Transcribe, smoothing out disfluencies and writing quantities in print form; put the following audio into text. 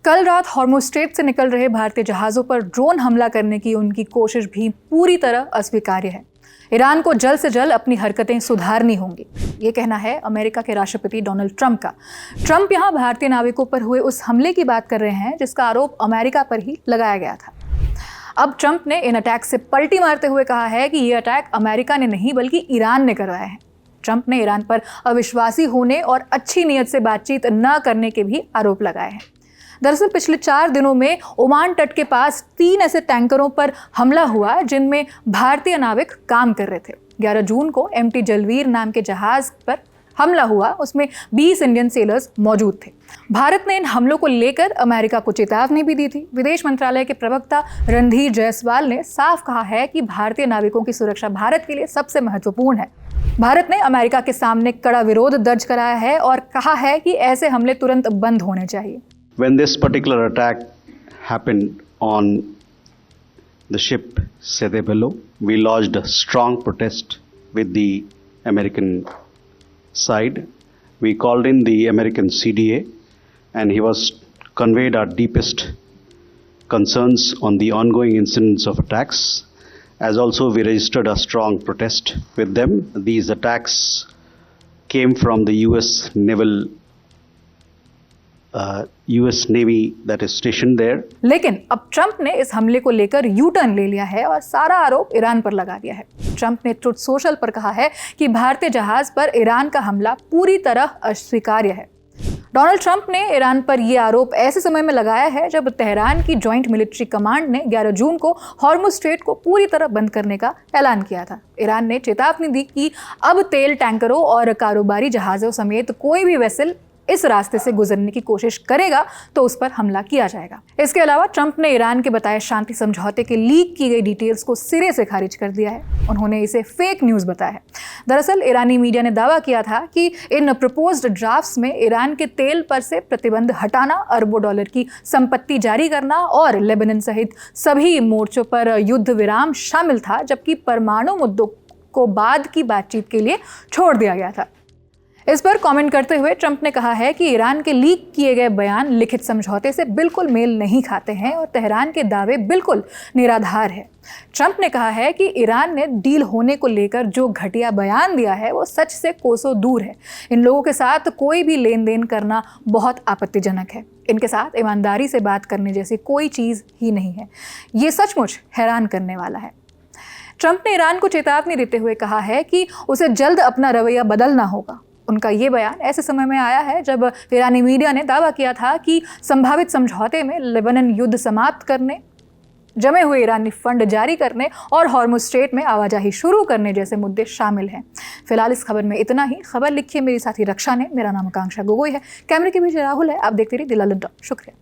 कल रात Hormuz straight से निकल रहे भारतीय जहाज़ों पर ड्रोन हमला करने की उनकी कोशिश भी पूरी तरह अस्वीकार्य है। ईरान को जल्द से जल्द अपनी हरकतें सुधारनी होंगी, ये कहना है अमेरिका के राष्ट्रपति डोनाल्ड ट्रंप का। ट्रंप यहाँ भारतीय नाविकों पर हुए उस हमले की बात कर रहे हैं जिसका आरोप अमेरिका पर ही लगाया गया था। अब ट्रंप ने इन अटैक से पलटी मारते हुए कहा है कि ये अटैक अमेरिका ने नहीं बल्कि ईरान ने करवाया है। ट्रंप ने ईरान पर अविश्वासी होने और अच्छी नीयत से बातचीत न करने के भी आरोप लगाए हैं। दरअसल पिछले 4 दिनों में ओमान तट के पास 3 ऐसे टैंकरों पर हमला हुआ जिनमें भारतीय नाविक काम कर रहे थे। 11 जून को MT जलवीर नाम के जहाज पर हमला हुआ, उसमें 20 इंडियन सेलर्स मौजूद थे। भारत ने इन हमलों को लेकर अमेरिका को चेतावनी भी दी थी। विदेश मंत्रालय के प्रवक्ता रणधीर जायसवाल ने साफ कहा है कि भारतीय नाविकों की सुरक्षा भारत के लिए सबसे महत्वपूर्ण है। भारत ने अमेरिका के सामने कड़ा विरोध दर्ज कराया है और कहा है कि ऐसे हमले तुरंत बंद होने चाहिए। When this particular attack happened on the ship Sede Bello, we lodged a strong protest with the American side. We called in the American CDA and he was conveyed our deepest concerns on the ongoing incidents of attacks. As also we registered a strong protest with them. These attacks came from the US Navy that is stationed there. लेकिन अब Trump ने इस हमले को लेकर U turn ले लिया है और सारा आरोप ईरान पर लगा दिया है। ट्रंप ने ट्रुथ सोशल पर कहा है कि भारतीय जहाज पर ईरान का हमला पूरी तरह अस्वीकार्य है। डोनाल्ड ट्रंप ने ईरान पर यह आरोप ऐसे समय में लगाया है जब तेहरान की जॉइंट मिलिट्री कमांड ने 11 जून को हॉर्मुज़ स्ट्रेट को पूरी तरह बंद करने का ऐलान किया था। ईरान ने चेतावनी दी कि अब तेल टैंकरों और कारोबारी जहाज़ों समेत कोई भी वेसल इस रास्ते से गुजरने की कोशिश करेगा तो उस पर हमला किया जाएगा। इसके अलावा ट्रंप ने ईरान के बताए शांति समझौते के लीक की गई डिटेल्स को सिरे से खारिज कर दिया है। उन्होंने इसे फेक न्यूज़ बताया है। दरअसल ईरानी मीडिया ने दावा किया था कि इन प्रपोज्ड ड्राफ्ट्स में ईरान के तेल पर से प्रतिबंध हटाना, अरबों डॉलर की संपत्ति जारी करना और लेबनान सहित सभी मोर्चों पर युद्ध विराम शामिल था, जबकि परमाणु मुद्दों को बाद की बातचीत के लिए छोड़ दिया गया था। इस पर कमेंट करते हुए ट्रंप ने कहा है कि ईरान के लीक किए गए बयान लिखित समझौते से बिल्कुल मेल नहीं खाते हैं और तेहरान के दावे बिल्कुल निराधार है। ट्रंप ने कहा है कि ईरान ने डील होने को लेकर जो घटिया बयान दिया है वो सच से कोसों दूर है। इन लोगों के साथ कोई भी लेन देन करना बहुत आपत्तिजनक है। इनके साथ ईमानदारी से बात करने जैसी कोई चीज़ ही नहीं है। ये सचमुच हैरान करने वाला है। ट्रंप ने ईरान को चेतावनी देते हुए कहा है कि उसे जल्द अपना रवैया बदलना होगा। उनका ये बयान ऐसे समय में आया है जब ईरानी मीडिया ने दावा किया था कि संभावित समझौते में लेबनान युद्ध समाप्त करने, जमे हुए ईरानी फंड जारी करने और हॉर्मुज़ स्ट्रेट में आवाजाही शुरू करने जैसे मुद्दे शामिल हैं। फिलहाल इस खबर में इतना ही। खबर लिखी है मेरी साथी रक्षा ने। मेरा नाम आकांक्षा गोगोई है। कैमरे के पीछे राहुल है। आप देखते रहिए दिल लुड्डा। शुक्रिया।